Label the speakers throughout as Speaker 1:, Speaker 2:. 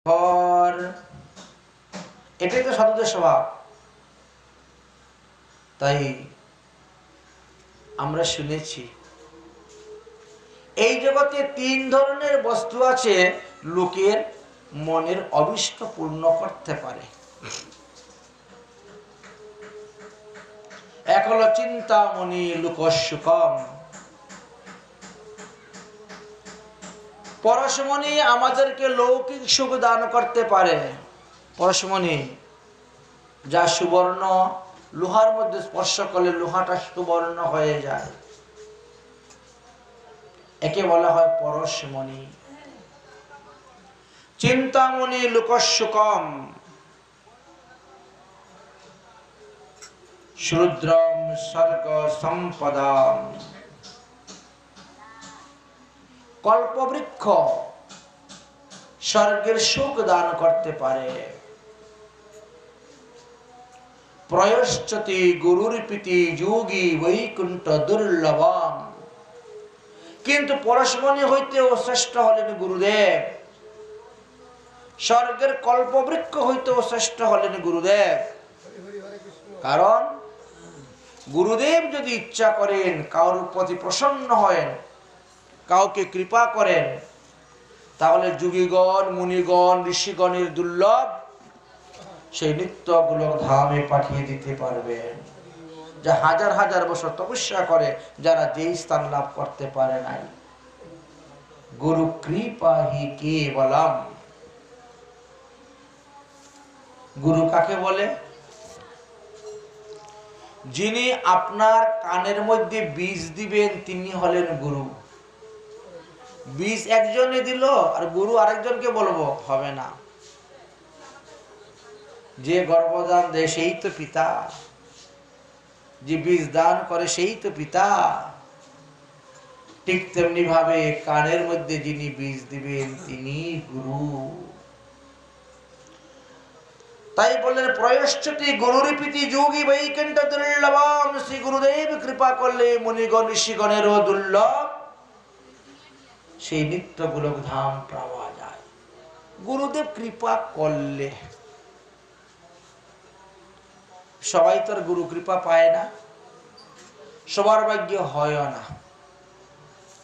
Speaker 1: ঘর, এটাই তো সাধুদের স্বভাব। তাই আমরা শুনেছি এই জগতে তিন ধরনের বস্তু আছে লোকের মনের অভিষ্ট পূর্ণ করতে পারে। এক হলো চিন্তামণি লোকসুখম। পরশমণি আমাদেরকে লৌকিক সুখ দান করতে পারে। পরশমণি যা সুবর্ণ, লোহার মধ্যে স্পর্শ করলে লোহাটা সুবর্ণ হয়ে যায়, একে বলা হয় পরশমণি। চিন্তামণি লোকসুখম, শ্রুদ্রম স্বর্গ সম্পদাম। কল্পবৃক্ষ স্বর্গের সুখ দান করতে পারে। প্রয়শ্চতি গুরুরিপিতি যোগী বৈকুণ্ঠ দুর্লভম। কিন্তু পরশমণি হইতেও শ্রেষ্ঠ হলেন গুরুদেব, স্বর্গের কল্পবৃক্ষ হইতেও শ্রেষ্ঠ হলেন গুরুদেব। কারণ গুরুদেব যদি ইচ্ছা করেন, কারোর প্রতি প্রসন্ন হন, কাউকে কৃপা করেন, তাহলে যোগীগণ মুনিগণ ঋষিগণের দুর্লভ সেই নিত্য গোলক ধামে পাঠিয়ে দিতে পারবেন, যা হাজার হাজার বছর তপস্যা করে যারা যেই স্থান লাভ করতে পারে নাই। গুরু কৃপা হি কেবলম। গুরু কাকে বলে? যিনি আপনার কানের মধ্যে বীজ দিবেন তিনি হলেন গুরু। বীজ একজনে দিল আর গুরু আরেকজনকে বলবো, হবে না। যে গর্ভদান দেয় সেই তো পিতা, যে বীজ দান করে সেই তো পিতা। ঠিক তেমনি ভাবে কানের মধ্যে যিনি বীজ দিবেন তিনি গুরু। তাই বললেন প্রয়শ্চতি গুরুরিপিতি যোগী বৈকুণ্ঠ দুর্লভম। শ্রী গুরুদেব কৃপা করলে মুনিগণ ঋষিগণেরও দুর্লভ সেই নিত্য গোলক ধাম পাওয়া যায়। গুরুদেব কৃপা করলে। সবাই তো আর গুরু কৃপা পায় না, সবার ভাগ্য হয় না।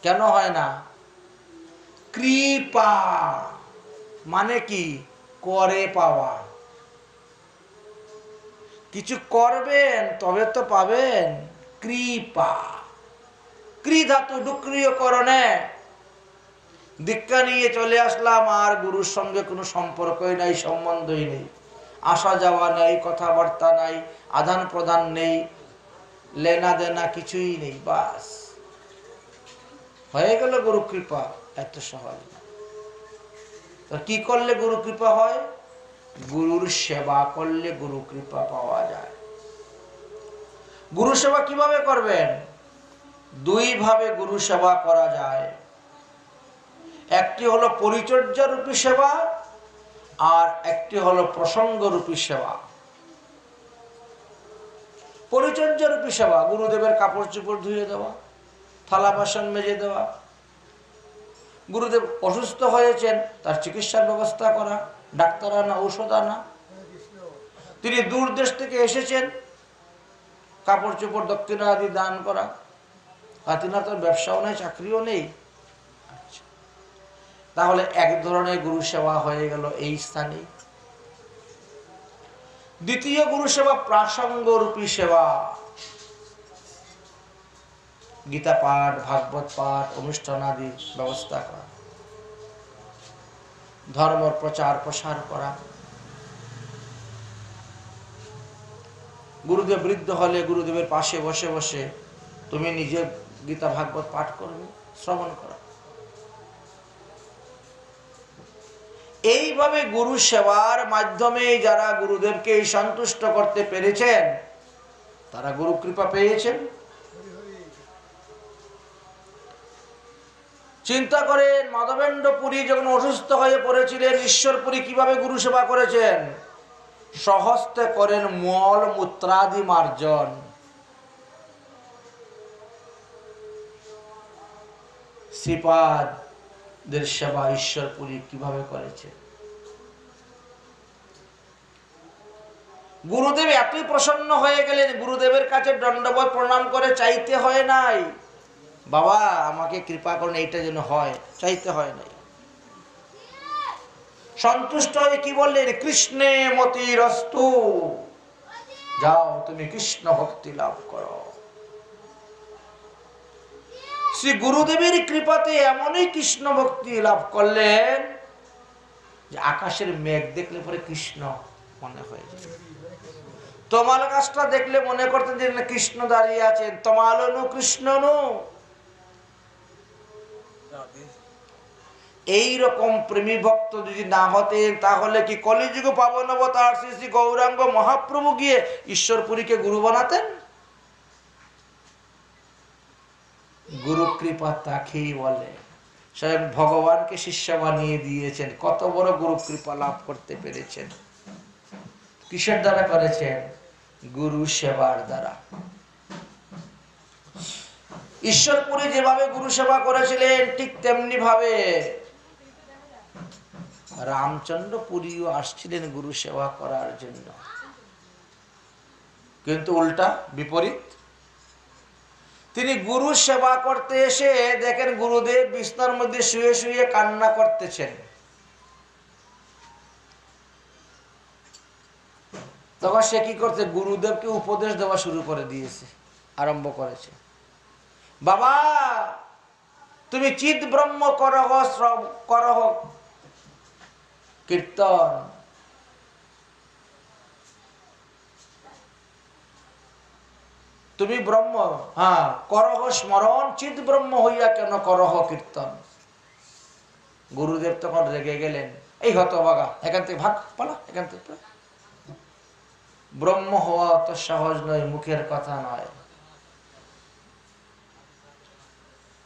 Speaker 1: কেন হয় না? কৃপা মানে কি? করে পাওয়া। কিছু করবেন তবে তো পাবেন। কৃপা, কৃ ধাতু ডুক্রিয়করণে। দীক্ষা নিয়ে চলে আসলাম আর গুরুর সঙ্গে কোনো সম্পর্কই নাই, সম্বন্ধই নেই, আসা যাওয়া নেই, কথাবার্তা নাই, আদান প্রদান নেই, লেনা দেনা কিছুই নেই, বাস হয়ে গেল গুরু কৃপা। এত সহজ। তো কি করলে গুরু কৃপা হয়? গুরুর সেবা করলে গুরু কৃপা পাওয়া যায়। গুরু সেবা কিভাবে করবেন? দুই ভাবে গুরু সেবা করা যায়। একটি হলো পরিচর্যা রূপী সেবা, আর একটি হলো প্রসঙ্গ রূপী সেবা। পরিচর্যা রূপী সেবা, গুরুদেবের কাপড় চোপড় ধুয়ে দেওয়া, থালা বাসন মেজে দেওয়া। গুরুদেব অসুস্থ হয়েছেন, তার চিকিৎসার ব্যবস্থা করা, ডাক্তার আনা, ঔষধ আনা। তিনি দূর দেশ থেকে এসেছেন, কাপড় চোপড় দক্ষিণা আদি দান করা। আর তিনার তো ব্যবসাও নেই, চাকরিও নেই। তাহলে এক ধরনের গুরু সেবা হয়ে গেল এই স্থানে। দ্বিতীয় গুরু সেবা প্রাসঙ্গ রূপী সেবা। গীতা পাঠ, ভাগবত পাঠ, অনুষ্ঠান আদি ব্যবস্থা করা, ধর্ম প্রচার প্রসার করা। গুরুদেব বৃদ্ধ হলে গুরুদেবের পাশে বসে বসে তুমি নিজে গীতা ভাগবত পাঠ করবে, শ্রবণ করা। এইভাবে গুরু সেবার মাধ্যমে যারা গুরুদেবকে সন্তুষ্ট করতে পেরেছেন তারা গুরু কৃপা পেয়েছেন। চিন্তা করেন, মাধবেন্দ্র পুরী যখন অসুস্থ হয়ে পড়েছিলেন, ঈশ্বরপুরী কিভাবে গুরু সেবা করেছেন? স্বহস্তে করেন মল মূত্রাদি মার্জন। শ্রীপাদের সেবা ঈশ্বরপুরী কিভাবে করেছে? গুরুদেব এতই প্রসন্ন হয়ে গেলেন, গুরুদেবের কাছে দণ্ডবোধ প্রণাম করে চাইতে হয় নাই, বাবা আমাকে কৃপা করুন এইটা যেন হয়, চাইতে হয় নাই। সন্তুষ্ট হয়ে কি বললেন, কৃষ্ণে মতিরস্তু, যাও তুমি কৃষ্ণ ভক্তি লাভ করো। শ্রী গুরুদেবের কৃপাতে এমনই কৃষ্ণ ভক্তি লাভ করলেন যে আকাশের মেঘ দেখলে পরে কৃষ্ণ মনে হয়ে যায়। তমাল গাছটা দেখলে মনে করতেন যে কৃষ্ণ দাঁড়িয়ে আছেন, তমালনু কৃষ্ণনু। এইরকম প্রেমী ভক্ত যদি না হতেন তাহলে কি কলিযুগ পাবন অবতার শ্রী শ্রী গৌরাঙ্গ মহাপ্রভু গিয়ে ঈশ্বরপুরীকে গুরু বানাতেন? গুরু কৃপা তাকেই বলে। স্বয়ং ভগবানকে শিষ্য বানিয়ে দিয়েছেন, কত বড় গুরু কৃপা লাভ করতে পেরেছেন। কিসের দ্বারা করেছেন? গুরু সেবার দ্বারা। ঈশ্বরপুরে যেভাবে গুরু সেবা করেছিলেন ঠিক তেমনি ভাবে রামচন্দ্র পুরীও আসছিলেন গুরু সেবা করার জন্য, কিন্তু উল্টা বিপরীত। তিনি গুরু সেবা করতে এসে দেখেন গুরুদেব বিছনার মধ্যে শুয়ে শুয়ে কান্না করতেছেন। তখন সে কি করছে, গুরুদেবকে উপদেশ দেওয়া শুরু করে দিয়েছে, আরম্ভ করেছে, বাবা তুমি চিৎ ব্রহ্ম করহ করহ কীর্তন, তুমি ব্রহ্ম, হ্যাঁ করহ স্মরণ, চিৎ ব্রহ্ম হইয়া কেন করহ কীর্তন। গুরুদেব তখন রেগে গেলেন, এই হতভাগা, এখান থেকে ভাগ, পালা এখান থেকে। ব্রহ্ম হওয়া অত সহজ নয়, মুখের কথা নয়।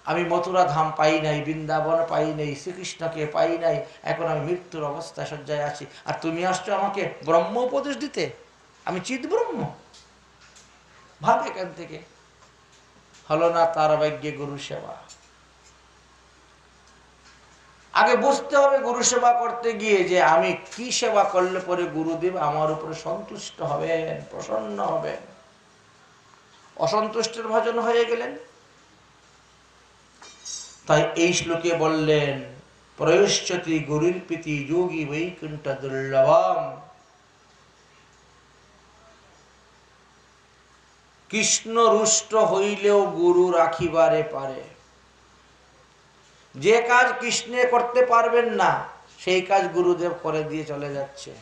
Speaker 1: আমি মথুরা ধাম পাই নাই, বৃন্দাবন পাই নাই, শ্রীকৃষ্ণকে পাই নাই, এখন আমি মৃত্যুর অবস্থায় শয্যায় আছি, আর তুমি আসছো আমাকে ব্রহ্ম উপদেশ দিতে, আমি চিৎ ব্রহ্ম, ভাগ এখান থেকে। হলো না তার ভাগ্যে গুরু সেবা। আগে বুঝতে হবে গুরু সেবা করতে গিয়ে যে আমি কি সেবা করলে পরে গুরুদেব আমার উপরে সন্তুষ্ট হবেন, প্রসন্ন হবেন। অসন্তুষ্টের ভজন হয়ে গেলেন। তাই এই শ্লোকে বললেন, প্রয়শ্চতি গুরুর প্রীতি যোগী বৈকুণ্ঠ দুর্লভম। কৃষ্ণ রুষ্ট হইলেও গুরু রাখিবারে পারে। যে কাজ কৃষ্ণে করতে পারবেন না সেই কাজ গুরুদেব করে দিয়ে চলে যাচ্ছে,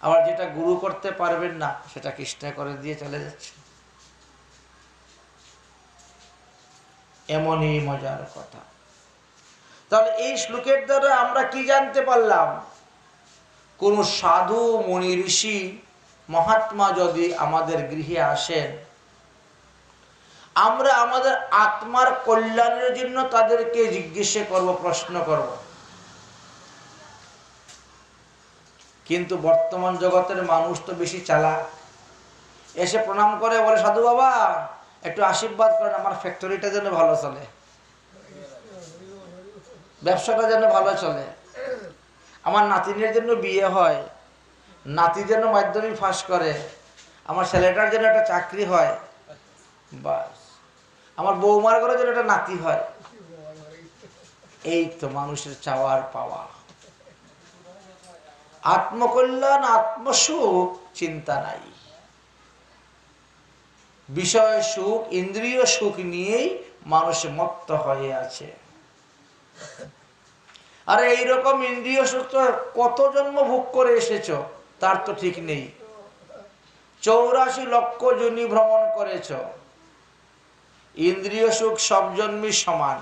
Speaker 1: আবার যেটা গুরু করতে পারবেন না সেটা কৃষ্ণে করে দিয়ে চলে যাচ্ছে। এমনই মজার কথা। তাহলে এই শ্লোকের দ্বারা আমরা কি জানতে পারলাম? কোন সাধু মুনি ঋষি মহাত্মা যদি আমাদের গৃহে আসেন, আমরা আমাদের আত্মার কল্যাণের জন্য তাদেরকে জিজ্ঞেস করব, প্রশ্ন করব। কিন্তু বর্তমান জগতের মানুষ তো বেশি চালাক, এসে প্রণাম করে বলে, সাধু বাবা একটু আশীর্বাদ করেন, আমার ফ্যাক্টরিটা যেন ভালো চলে, ব্যবসাটা যেন ভালো চলে, আমার নাতিনের জন্য বিয়ে হয়, নাতি যেন মাধ্যমিক পাস করে, আমার ছেলেটার জন্য একটা চাকরি হয়, বাস আমার বৌমার ঘরে যেন একটা নাতি হয়। এই তো মানুষের চাওয়ার পাওয়া। আত্মকল্যাণ, আত্মসুখ চিন্তা নাই, বিষয় সুখ, ইন্দ্রিয় সুখ নিয়েই মানুষ মত্ত হয়ে আছে। আরে এইরকম ইন্দ্রিয় সুখ তো কত জন্ম ভোগ করে এসেছো তার তো ঠিক নেই। 84 লক্ষ যোনি ভ্রমণ করেছ, ইন্দ্রিয় সুখ সব জন্মই সমান।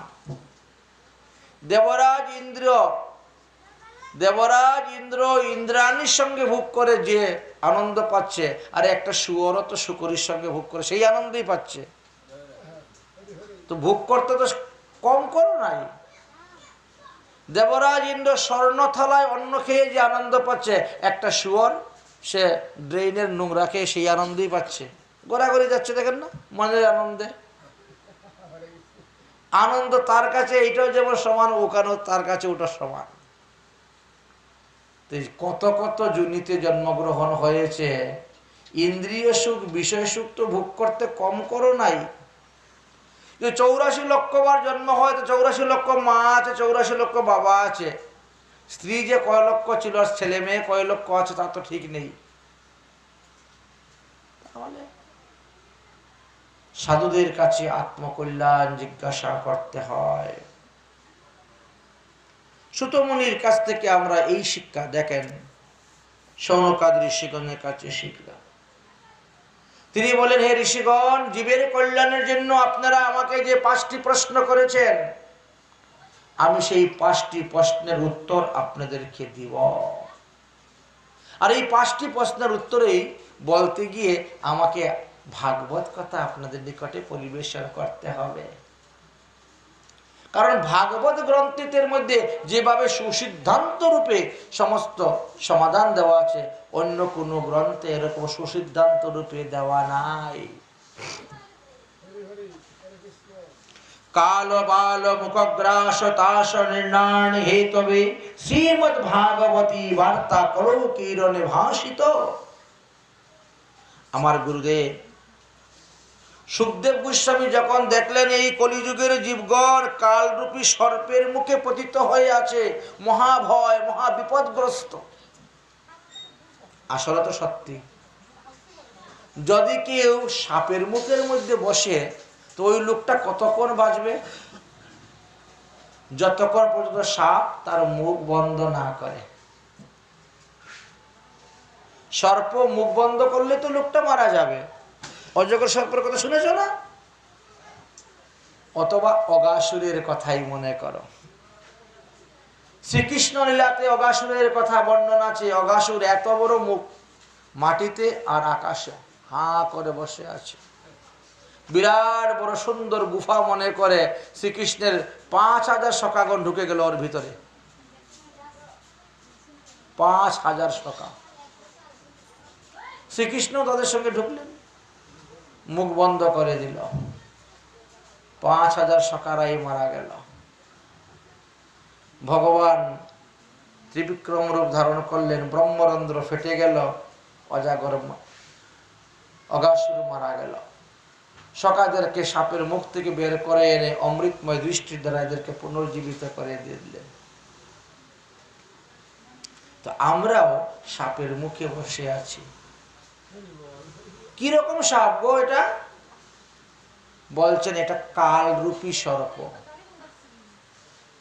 Speaker 1: দেবরাজ ইন্দ্র ইন্দ্রাণীর সঙ্গে ভোগ করে যে আনন্দ পাচ্ছে, আর একটা শুয়োরও তো শুকরির সঙ্গে ভোগ করে সেই আনন্দই পাচ্ছে। তো ভোগ করতে তো কম করো নাই। দেবরাজ ইন্দ্র স্বর্ণ থালায় অন্ন খেয়ে যে আনন্দ পাচ্ছে, একটা শুয়োর সে ড্রেনের নোংরা খেয়ে সেই আনন্দই পাচ্ছে। ঘোরাঘুরি যাচ্ছে দেখেন না, মনের আনন্দে। আনন্দ তার কাছে এইটাও যেমন সমান, ওখানেও তার কাছে ওটা সমান। তো কত কত জুনিতে জন্মগ্রহণ হয়েছে, ইন্দ্রিয় সুখ বিষয় সুখ তো ভোগ করতে কম করো নাই। যে 84 লক্ষ বার জন্ম হয়, তো 84 লক্ষ মা আছে, 84 লক্ষ বাবা আছে। স্ত্রী যে কয় লক্ষ ছিল, ছেলে মেয়ে কয় লক্ষ আছে, তা তো ঠিক নেই। তাহলে সাধুদের কাছে আত্মকল্যাণ জিজ্ঞাসা করতে হয়। সুতমুনির কাছ থেকে আমরা এই শিক্ষা, দেখেন শৌনকাদ ঋষিগণের কাছে শিখলাম। তিনি বলেন, হে ঋষিগণ, জীবের কল্যাণের জন্য আপনারা আমাকে যে 5টি প্রশ্ন করেছেন, আমি সেই 5টি প্রশ্নের উত্তর আপনাদেরকে দিব। আর এই 5টি প্রশ্নের উত্তরেই বলতে গিয়ে আমাকে ভাগবত কথা আপনাদের নিকটে পরিবেশন করতে হবে। কারণ ভাগবত গ্রন্থের মধ্যে যেভাবে সুসিদ্ধান্ত রূপে সমস্ত সমাধান দেওয়া আছে, অন্য কোন গ্রন্থে এরকম সুসিদ্ধান্ত রূপে দেওয়া নাই। কাল বাল মুখগ্রাস তাস নির্ণাণ হেতবে শ্রীমদ্ ভাগবতী বার্তা কলৌকিরণে ভাষিত। আমার গুরুদেব সুখদেব গোস্বামী যখন দেখলেন এই কলিযুগের জীবগণ কালরূপী সর্পের মুখে পতিত হয়ে আছে, মহাভয় মহাবিপদগ্রস্ত, আসলে তো সত্যি। যদি কেউ সাপের মুখের মধ্যে বসে, তো ওই লোকটা কতক্ষণ বাঁচবে? যতক্ষণ পর্যন্ত সাপ তার মুখ বন্ধ না করে। সর্প মুখ বন্ধ করলে তো লোকটা মারা যাবে। অজগর সর্পের কথা শুনেছ না? অথবা অগাসুরের কথাই মনে করো। শ্রীকৃষ্ণ লীলাতে অগাসুরের কথা বর্ণনা আছে। অগাসুর এত বড় মুখ, মাটিতে আর আকাশে হাঁ করে বসে আছে। বিরাট বড় সুন্দর গুফা মনে করে শ্রীকৃষ্ণের 5000 সখাগণ ঢুকে গেল ওর ভিতরে। 5000 সখা, শ্রীকৃষ্ণ তাদের সঙ্গে ঢুকলেন, মুখ বন্ধ করে দিল। 5000 সখারাই মারা গেল। ভগবান ত্রিবিক্রম রূপ ধারণ করলেন, ব্রহ্মরন্ধ্র ফেটে গেল, অজাগর অগাসুর মারা গেল। সখাদেরকে সাপের মুখ থেকে বের করে এনে অমৃতময় দৃষ্টির দ্বারা এদেরকে পুনর্জীবিত করে দিলেন। তো আমরাও সাপের মুখে বসে আছি। কিরকম সাপ গো এটা? বলছেন এটা কালরূপী সর্প।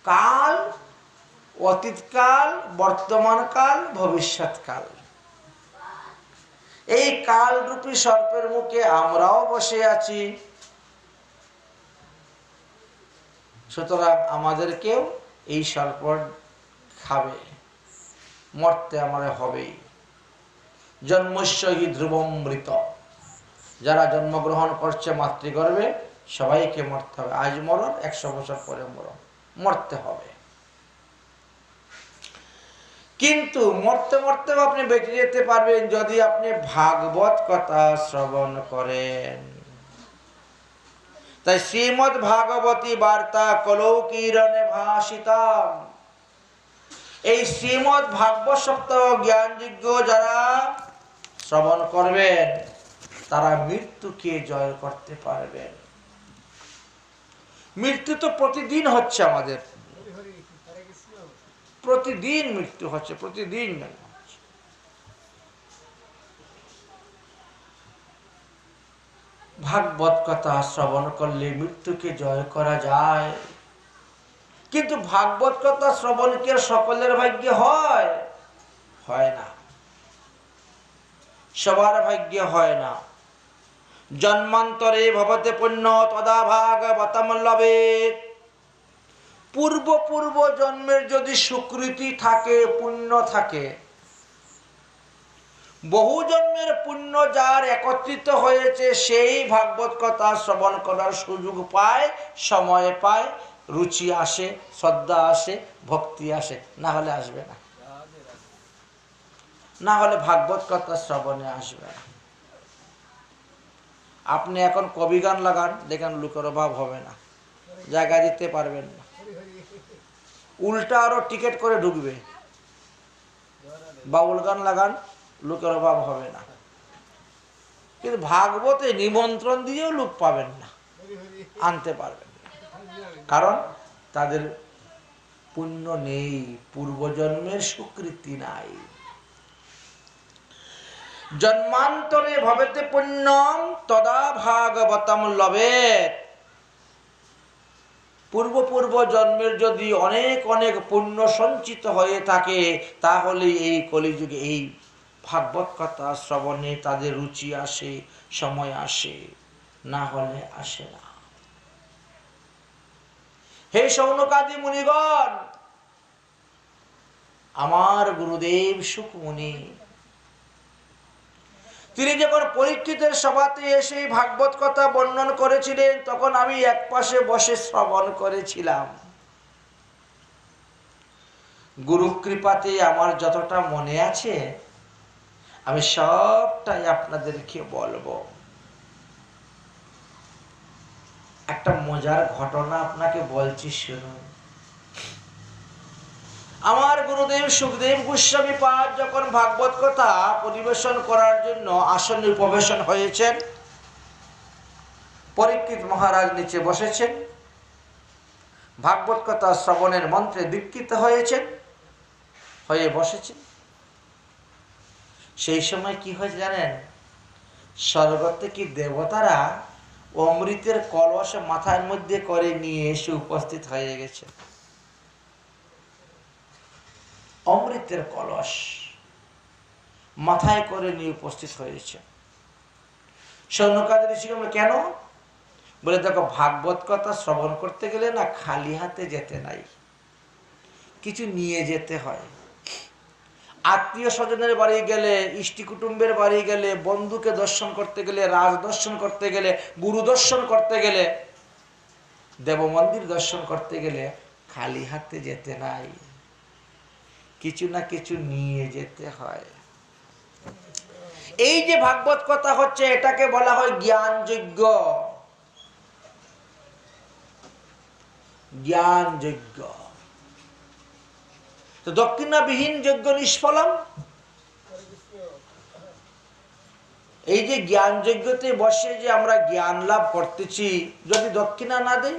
Speaker 1: কাল, অতীতকাল, বর্তমান কাল, ভবিষ্যৎ কাল। এই কালরূপী সর্পের মুখে আমরাও বসে আছি। সুতরাং আমাদেরকেও এই সর্প খাবে, মরতে আমাদের হবেই। জন্মস্য হি ধ্রুবমৃত। যারা জন্মগ্রহণ করছে মাতৃগর্ভে, সবাইকে মরতে হবে। আজ মরণ, 100 বছর পরে মরণ, মরতে হবে। কিন্তু মরতে মরতেও আপনি বেঁচে যেতে পারবেন যদি আপনি ভাগবত কথা শ্রবণ করেন। তাই শ্রীমদ্ ভাগবতী বার্তা কলৌকিরণে ভাষিতাম। এই শ্রীমদ্ ভাগবত সপ্তাহ জ্ঞানযোগ্য যারা শ্রবণ করবেন, তারা মৃত্যুকে জয় করতে পারবেন। মৃত্যু তো প্রতিদিন হচ্ছে আমাদের, প্রতিদিন মৃত্যু হচ্ছে, প্রতিদিন। ভাগবত কথা শ্রবণ করলে মৃত্যুকে জয় করা যায়। কিন্তু ভাগবত কথা শ্রবণ কি সকলের ভাগ্যে হয়? হয় না, সবার ভাগ্যে হয় না। জন্মান্তরে ভবতে পুণ্য তদা ভাগবতম লভেৎ। পূর্ব পূর্ব জন্মের যদি সুকৃতি থাকে, পুণ্য থাকে, বহু জন্মের পুণ্য যার একত্রিত হয়েছে, সেই ভাগবত কথা শ্রবণ করার সুযোগ পায়, সময় পায়, রুচি আসে, শ্রদ্ধা আসে, ভক্তি আসে। না হলে আসবে না, না হলে ভাগবত কথা শ্রবণে আসবে না। আপনি এখন কবি গান লাগান, দেখেন লোকের অভাব হবে না, জায়গা দিতে পারবেন না, উল্টা আরো টিকিট করে ঢুকবে। বাউল গান লাগান, লোকের অভাব হবে না। কিন্তু ভাগবতে নিমন্ত্রণ দিয়েও লোক পাবেন না, আনতে পারবেন না। কারণ তাদের পুণ্য নেই, পূর্বজন্মের স্বীকৃতি নাই। জন্মান্তরে ভবেতে পুণ্যম তদা ভাগবতম লবেত। পূর্ব জন্মের যদি অনেক অনেক পুণ্য সঞ্চিত হয়ে থাকে, তাহলে এই কলিযুগে এই ভাগবত কথা শ্রবণে তাদের রুচি আসে, সময় আসে, না হলে আসে না। হে শৌনকাদি মুনিগণ, আমার গুরুদেব শুকমুনি তিনি যখন পরীক্ষিতের সভাতে এসে ভাগবত কথা বর্ণন করেছিলেন, তখন আমি একপাশে বসে শ্রবণ করেছিলাম। গুরু কৃপাতে আমার যতটা মনে আছে আমি সবটাই আপনাদেরকে বলবো। একটা মজার ঘটনা আপনাকে বলছি, শুনুন। আমার গুরুদেব সুখদেব গোস্বামী পাদ যখন ভাগবত কথা পরিবেশন করার জন্য আসনে উপবেশন হয়েছেন, পরীক্ষিত মহারাজ নিচে বসেছেন, ভাগবত কথা শ্রবণের মন্ত্রে দীক্ষিত হয়েছেন, হয়ে বসেছেন। সেই সময় কি হয়েছে জানেন? স্বর্গ থেকে দেবতারা অমৃতের কলস মাথার মধ্যে করে নিয়ে এসে উপস্থিত হয়ে গেছে। অমৃতের কলস মাথায় করে নিয়ে উপস্থিত হয়েছে। শৌনকাদি ঋষি কেন? বলে, দেখো, ভাগবত কথা শ্রবণ করতে গেলে না খালি হাতে যেতে নাই, কিছু নিয়ে যেতে হয়। আত্মীয় স্বজনের বাড়ি গেলে, ইষ্টি কুটুম্বের বাড়ি গেলে, বন্ধুকে দর্শন করতে গেলে, রাজ দর্শন করতে গেলে, গুরু দর্শন করতে গেলে, দেব মন্দির দর্শন করতে গেলে খালি হাতে যেতে নাই, কিছু না কিছু নিয়ে যেতে হয়। এই যে ভাগবত কথা হচ্ছে, এটাকে বলা হয় জ্ঞান যজ্ঞ। জ্ঞান যজ্ঞ তো দক্ষিণাবিহীন যজ্ঞ নিষ্ফলম। এই যে জ্ঞান যজ্ঞতে বসে যে আমরা জ্ঞান লাভ করতেছি, যদি দক্ষিণা না দেই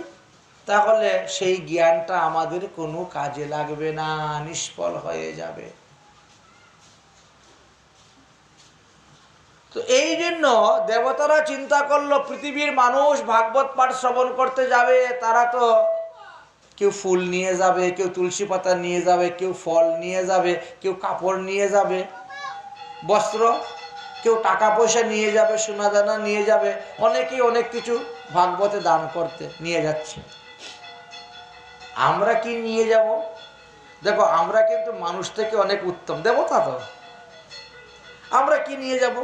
Speaker 1: তাহলে সেই জ্ঞানটা আমাদের কোনো কাজে লাগবে না, নিষ্ফল হয়ে যাবে। তো এই জন্য দেবতারা চিন্তা করলো, পৃথিবীর মানুষ ভাগবত পাঠ শ্রবণ করতে যাবে, তারা তো কেউ ফুল নিয়ে যাবে, কেউ তুলসী পাতা নিয়ে যাবে, কেউ ফল নিয়ে যাবে, কেউ কাপড় নিয়ে যাবে, বস্ত্র, কেউ টাকা পয়সা নিয়ে যাবে, সোনা দানা নিয়ে যাবে, অনেকেই অনেক কিছু ভাগবতে দান করতে নিয়ে যাচ্ছে। আমরা কি নিয়ে যাব? দেখো, আমরা কিন্তু মানুষ থেকে অনেক উত্তম, দেবতা তো। আমরা কি নিয়ে যাব?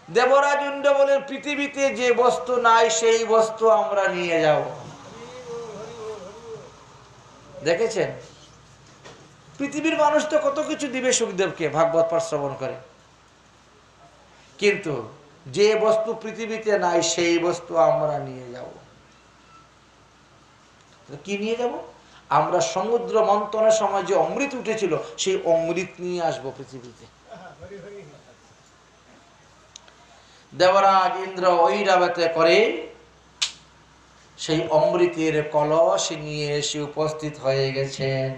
Speaker 1: দেবরাজ ইন্দ্র বলেন, পৃথিবীতে যে বস্তু নাই সেই বস্তু আমরা নিয়ে যাব। দেখেছেন, পৃথিবীর মানুষ তো কত কিছু দিবে সুখদেবকে ভাগবত পাঠ শ্রবণ করে, কিন্তু যে বস্তু পৃথিবীতে নাই সেই বস্তু আমরা নিয়ে যাব। কি নিয়ে যাব? আমরা সমুদ্র মন্থনের সময় যে অমৃত উঠেছিল সেই অমৃত নিয়ে আসবো পৃথিবীতে। দেবরাজ ইন্দ্র ঐরাবতে করে সেই অমৃতের কলস নিয়ে এসে উপস্থিত হয়ে গেছেন।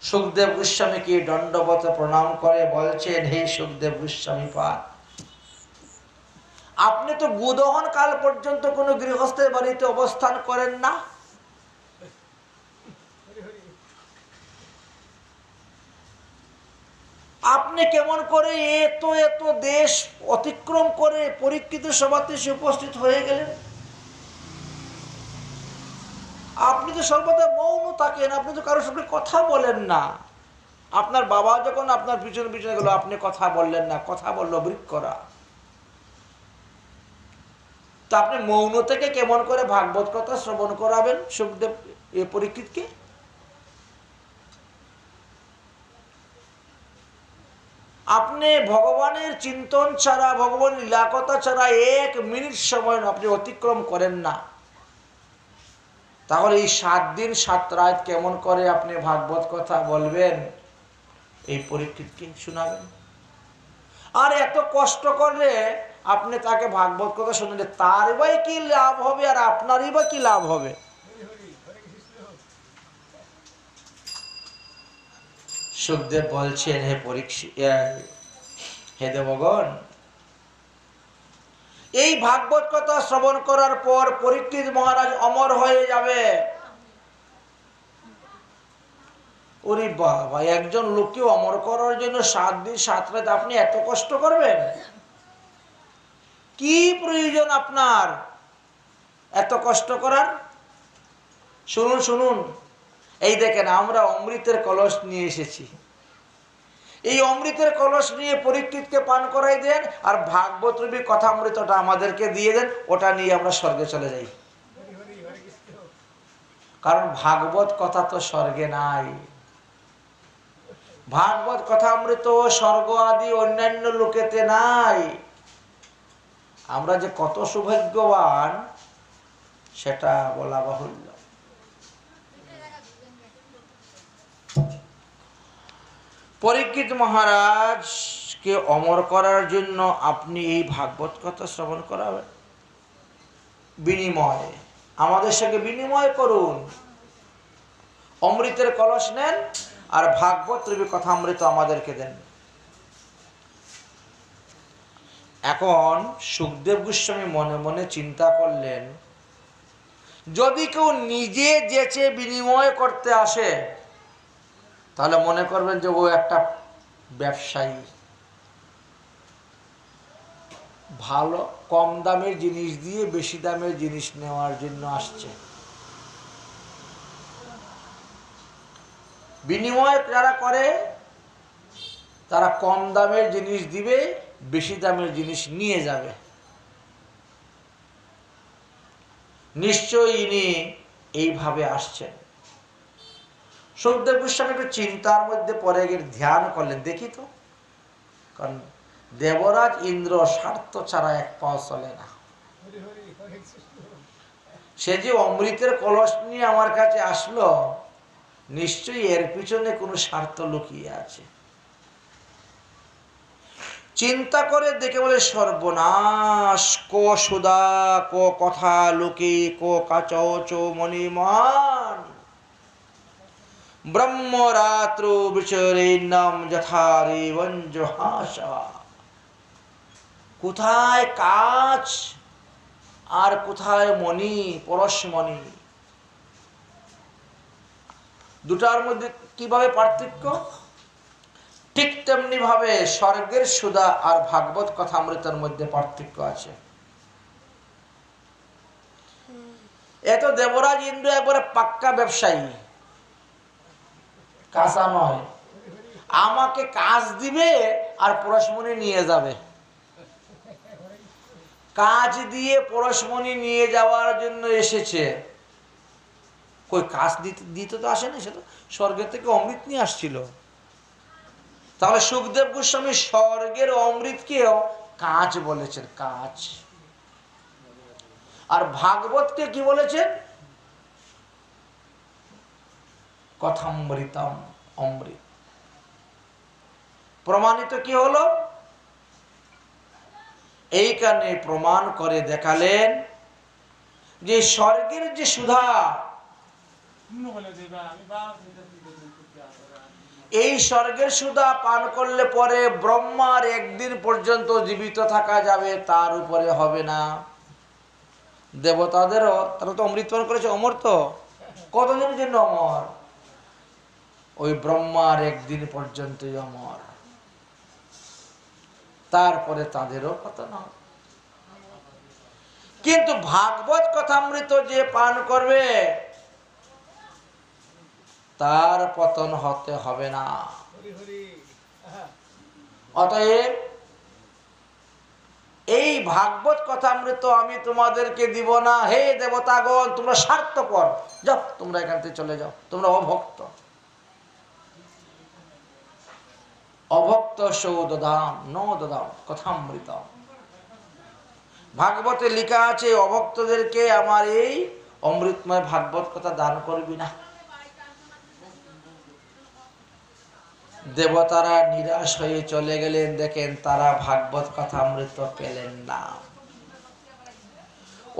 Speaker 1: সুখদেব গোস্বামীকে দণ্ডবত প্রণাম করে বলছেন, হে সুখদেব গোস্বামী পাদ, আপনি তো গোদহন কাল পর্যন্ত কোনো গৃহস্থের বাড়িতে অবস্থান করেন না। আপনি কেমন করে এত এত দেশ অতিক্রম করে পরীক্ষিত সভাতে এসে উপস্থিত হয়ে গেলেন? আপনি তো সর্বদা মৌন থাকেন, আপনি তো কারোর সঙ্গে কথা বলেন না। আপনার বাবা যখন আপনার পিছনে পিছনে গেল, আপনি কথা বললেন না, কথা বললো বৃক্ষরা। তো আপনি মৌন থেকে কেমন করে ভাগবত কথা শ্রবণ করাবেন সুখদেব এ পরীক্ষিতকে? আপনি ভগবানের চিন্তন ছাড়া, ভগবান লীলা কথা ছাড়া 1 মিনিট সময় আপনি অতিক্রম করেন না, তাহলে এই 7 দিন 7 রাত কেমন করে আপনি ভাগবত কথা বলবেন? এই পরীক্ষিতকে শোনাবেন। আর এত কষ্ট করলে আপনি তাকে ভাগবত কথা শুনলে তার বাই কি লাভ হবে আর আপনারই বা কি লাভ হবে? সুখদেব বলছেন, হে পরীক্ষিত, হে দেবগণ, এই ভাগবত কথা শ্রবণ করার পর পরীক্ষিত মহারাজ অমর হয়ে যাবে। ওরে বাবা, একজন লোককে অমর করার জন্য 7 দিন 7 রাত আপনি এত কষ্ট করবেন? কি প্রয়োজন আপনার এত কষ্ট করার? শুনুন শুনুন, এই দেখেন আমরা অমৃতের কলস নিয়ে এসেছি। এই অমৃতের কলস নিয়ে পরীক্ষিতকে পান করাই দেন, আর ভাগবত রূপী কথা অমৃতটা আমাদেরকে দিয়ে দেন, ওটা নিয়ে আমরা স্বর্গে চলে যাই। কারণ ভাগবত কথা তো স্বর্গে নাই। ভাগবত কথা অমৃত স্বর্গ আদি অন্যান্য লোকেতে নাই। আমরা যে কত সৌভাগ্যবান সেটা বলা বাহুল্য। পরীক্ষিত মহারাজকে অমর করার জন্য আপনি এই ভাগবত কথা শ্রবণ করাবেন। বিনিময় আমাদের সঙ্গে বিনিময় করুন, অমৃতের কলস নেন আর ভাগবত রূপী কথা অমৃত আমাদেরকে দেন। এখন সুখদেব গোস্বামী মনে মনে চিন্তা করলেন, যদি কেউ নিজে যেচে বিনিময় করতে আসে তাহলে মনে করবেন যে ও একটা ব্যবসায়ী, ভালো কম দামের জিনিস দিয়ে বেশি দামের জিনিস নেওয়ার জন্য আসছে। বিনিময় যারা করে তারা কম দামের জিনিস দিবে, বেশি দামের জিনিস নিয়ে যাবে। নিশ্চয়ই ইনি এইভাবে আসছেন। সুখদেব গোস্বামী একটু চিন্তার মধ্যে পড়ে গিয়ে ধ্যান করলেন, দেখি তো, কারণ দেবরাজ ইন্দ্র স্বার্থ ছাড়া এক পাও চলে না। সে যে অমৃতের কলস নিয়ে আমার কাছে আসলো, নিশ্চয়ই এর পিছনে কোনো স্বার্থ লুকিয়ে আছে। চিন্তা করে দেখে বলে, সর্বনাশ, কো সুদা, কো কথা লোকে, কো কাচৌচ মণিমান, ব্রহ্মরাত্র বিচরেন্নম যথারে বঞ্জহাসা। কোথায় কাচ আর কোথায় মণি, পরশমণি, দুটার মধ্যে কিভাবে পার্থক্য? ঠিক তেমনি ভাবে স্বর্গের সুধা আর ভাগবত কথামৃতের মধ্যে পার্থক্য আছে। এত দেবরাজ ইন্দ্র একবারে পাক্কা ব্যবসায়ী, কাঁচা নয়। আমাকে কাজ দিবে আর পরশমণি নিয়ে যাবে। কাজ দিয়ে পরশমণি নিয়ে যাওয়ার জন্য এসেছে, কই কাজ দিতে তো আসেনি, সে তো স্বর্গের থেকে অমৃত নিয়ে আসছিল। তাহলে সুখদেব গোস্বামী স্বর্গের অমৃতকেও কাজ বলেছেন, কাজ। আর ভাগবতকে কি বলেছেন? কথামৃতম, অমৃত। প্রমাণিত কি হলো? এইখানে প্রমাণ করে দেখালেন যে স্বর্গের যে সুধা, এই স্বর্গের সুধা পান করলে পরে ব্রহ্মার 1 দিন পর্যন্ত জীবিত থাকা যাবে, তার উপরে হবে না। দেবতাদেরও, তারা তো অমৃত পান করেছে, অমর তো। কতদিনের জন্য অমর? ওই ব্রহ্মার 1 দিন পর্যন্তই অমর, তারপরে তাদেরও পতন হবে। কিন্তু ভাগবত কথামৃত যে পান করবে তার পতন হতে হবে না। অতএব এই ভাগবত কথামৃত আমি তোমাদেরকে দিব না। হে দেবতাগণ, তোমরা স্বার্থপর, যাও তোমরা এখান থেকে চলে যাও, তোমরা অভক্ত। অভক্ত সৌ দদাম ন দদাম কথামৃত। ভাগবতে লেখা আছে, অভক্তদেরকে আমার এই অমৃতময় ভাগবত কথা দান করবি না। দেবতারা নিরাশ হয়ে চলে গেলেন। দেখেন তারা ভাগবত কথামৃত পেলেন না।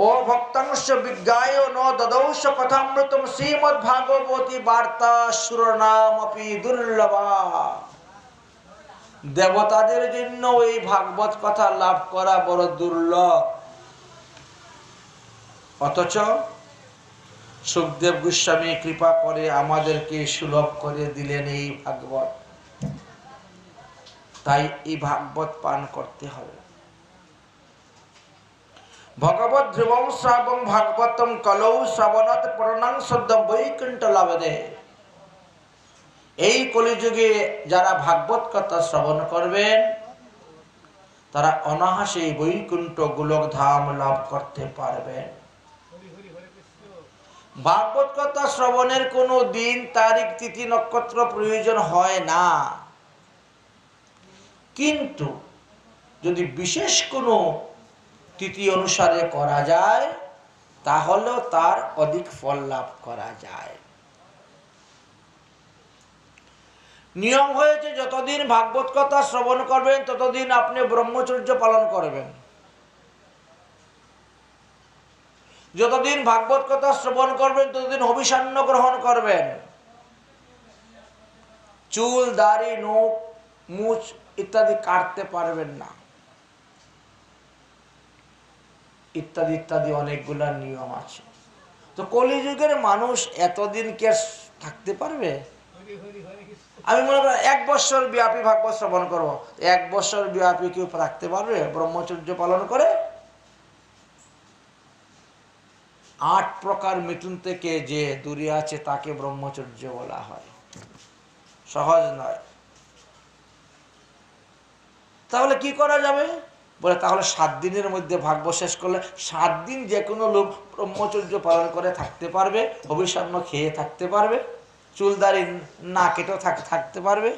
Speaker 1: ও ভক্তাংশ বিজ্ঞায় ন দদৌশ কথামৃতম শ্রীমদ্ ভাগবতী বার্তা সুরনামপি দুর্লভা। দেবতাদের জন্য এই ভাগবত কথা লাভ করা বড় দুর্লভ, অথচ সুখদেব গোস্বামী কৃপা করে আমাদেরকে সুলভ করে দিলেন এই ভাগবত। তাই এই ভাগবত পান করতে হবে। ভগবত ধ্রুবং শ্রাবং ভাগবতম কলৌ শ্রবণাৎ পূর্ণাং সদ্যম বৈকুণ্ঠ লাভদে। এই কলিযুগে যারা ভাগবত কথা শ্রবণ করবেন তারা অনায়াসে বৈকুণ্ঠ গোলক ধাম লাভ করতে পারবেন। ভাগবত কথা শ্রবণের কোনো দিন তারিখ তিথি নক্ষত্র প্রয়োজন হয় না, কিন্তু যদি বিশেষ কোনো তিথি অনুসারে করা যায় তাহলেও তার অধিক ফল লাভ করা যায়। নিয়ম হয়েছে যতদিন ভাগবত কথা শ্রবণ করবেন ততদিন আপনি ব্রহ্মচর্য পালন করবেন। যতদিন ভাগবত কথা শ্রবণ করবেন ততদিন হবিষান্ন গ্রহণ করবেন। চুল, দাড়ি, নখ, মুছ ইত্যাদি কাটতে পারবেন না, ইত্যাদি ইত্যাদি অনেকগুলা নিয়ম আছে। তো কলিযুগের মানুষ এতদিন কে থাকতে পারবে? আমি মনে করি 1 বছর ব্যাপী ভাগবত শ্রবণ করবো, 1 বছর ব্যাপী কেউ থাকতে পারবে ব্রহ্মচর্য পালন করে? 8 প্রকার মিথুন থেকে যে দূরে আছে তাকে ব্রহ্মচর্য বলা হয়, সহজ নয়। তাহলে কি করা যাবে? বলে তাহলে 7 দিনের মধ্যে ভাগবত শেষ করলে 7 দিন যে কোনো লোক ব্রহ্মচর্য পালন করে থাকতে পারবে, হবিষান্ন খেয়ে থাকতে পারবে, চুল দাড়ি না কেটেও থাকতে পারবে।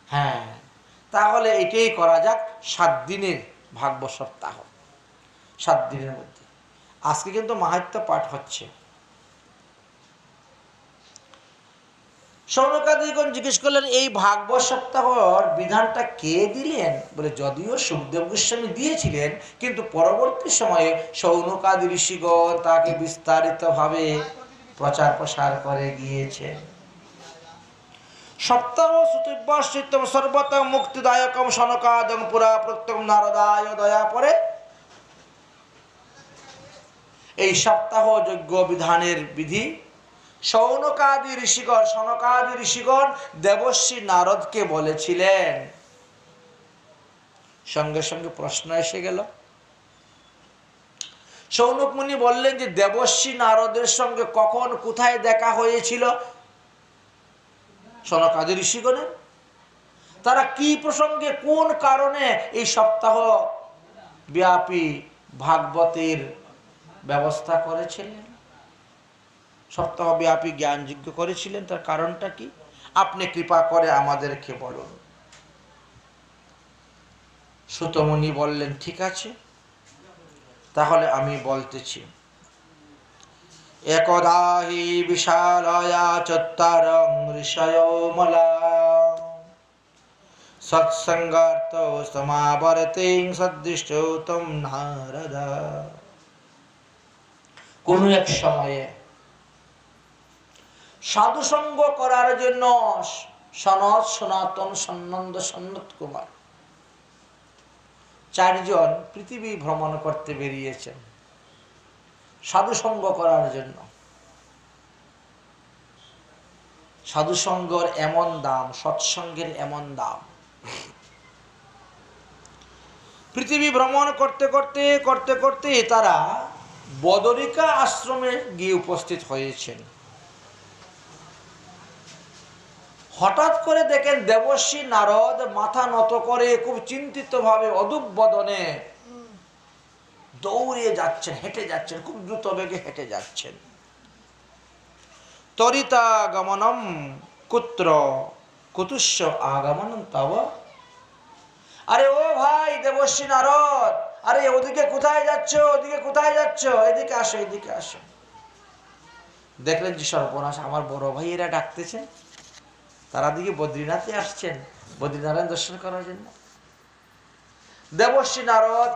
Speaker 1: হ্যাঁ, তাহলে এটাই করা যাক, 7 দিনের ভাগবত সপ্তাহ, 7 দিনের মধ্যে। আজকে কিন্তু মাহাত্ম্য পাঠ হচ্ছে। সৌনকাদিগণ জিজ্ঞেস করলেন এই ভাগবত সপ্তাহর বিধানটা কে দিলেন? বলে যদিও সুখদেব গোস্বামী দিয়েছিলেন, কিন্তু পরবর্তী সময়ে সৌনকাদি ঋষিগণ তাকে বিস্তারিতভাবে প্রচার প্রসার করে গিয়েছেন। সপ্তাহ শ্রুতিব্যশ্চিত্তম সর্বতম মুক্তিদায়কম সনকাদং পুরা প্রত্যম নারদায় দয়া পরে। এই সপ্তাহ যজ্ঞ বিধানের বিধি সৌনকাদি ঋষিগণ, সনকাদি ঋষিগণ দেবর্ষি নারদকে বলেছিলেন। সঙ্গে সঙ্গে প্রশ্ন এসে গেল। সৌনক মুনি বললেন যে দেবর্ষি নারদের সঙ্গে কখন কোথায় দেখা হয়েছিল সনকাদি ঋষিগণের? তারা কি প্রসঙ্গে কোন কারণে এই সপ্তাহ ব্যাপী ভাগবতের ব্যবস্থা করেছিলেন, সপ্তাহব্যাপী জ্ঞানযজ্ঞ করেছিলেন? তার কারণটা কি? আপনি কৃপা করে আমাদেরকে বলুন। সূত মুনি বললেন ঠিক আছে, তাহলে আমি বলতেছি। একদা হি বিশালয়া চত্বরং ঋষয়ো মলা সৎসঙ্গার্থ সমাবর্তিং সদৃষ্টৌ তম নারদ। কোন এক সময়ে সাধুসঙ্গ করার জন্য সনত, সনাতন, সন্নন্দ, সন্নত কুমার 4 জন পৃথিবী ভ্রমণ করতে বেরিয়েছেন সাধুসঙ্গ করার জন্য। সাধুসঙ্গের এমন দাম, সৎসঙ্গের এমন দাম। পৃথিবী ভ্রমণ করতে করতে করতে করতে তারা বদরিকা আশ্রমে গিয়ে উপস্থিত হয়েছেন। হঠাৎ করে দেখেন দেবর্ষি নারদ মাথা নত করে খুব চিন্তিত ভাবে অদূপ বদনে দৌড়ে যাচ্ছেন, হেঁটে যাচ্ছেন, খুব দ্রুত বেগে হেঁটে যাচ্ছেন। তরিতা গমনম কুত্র কুতুস্য আগমনম তব। আরে ও ভাই দেবর্ষি নারদ, আরে ওদিকে কোথায় যাচ্ছ, ওদিকে কোথায় যাচ্ছ, এদিকে আসো, এদিকে আসো। দেখলেন যে সর্বনাশ, আমার বড় ভাইয়েরা ডাকতেছেন। তারা দিকে বদ্রীনাথে আসছেন বদ্রীনারায়ণ দর্শন করার জন্য। দেবর্ষী নারদ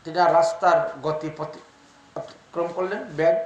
Speaker 1: তিনি রাস্তার গতি অতিক্রম করলেন, ব্যাগ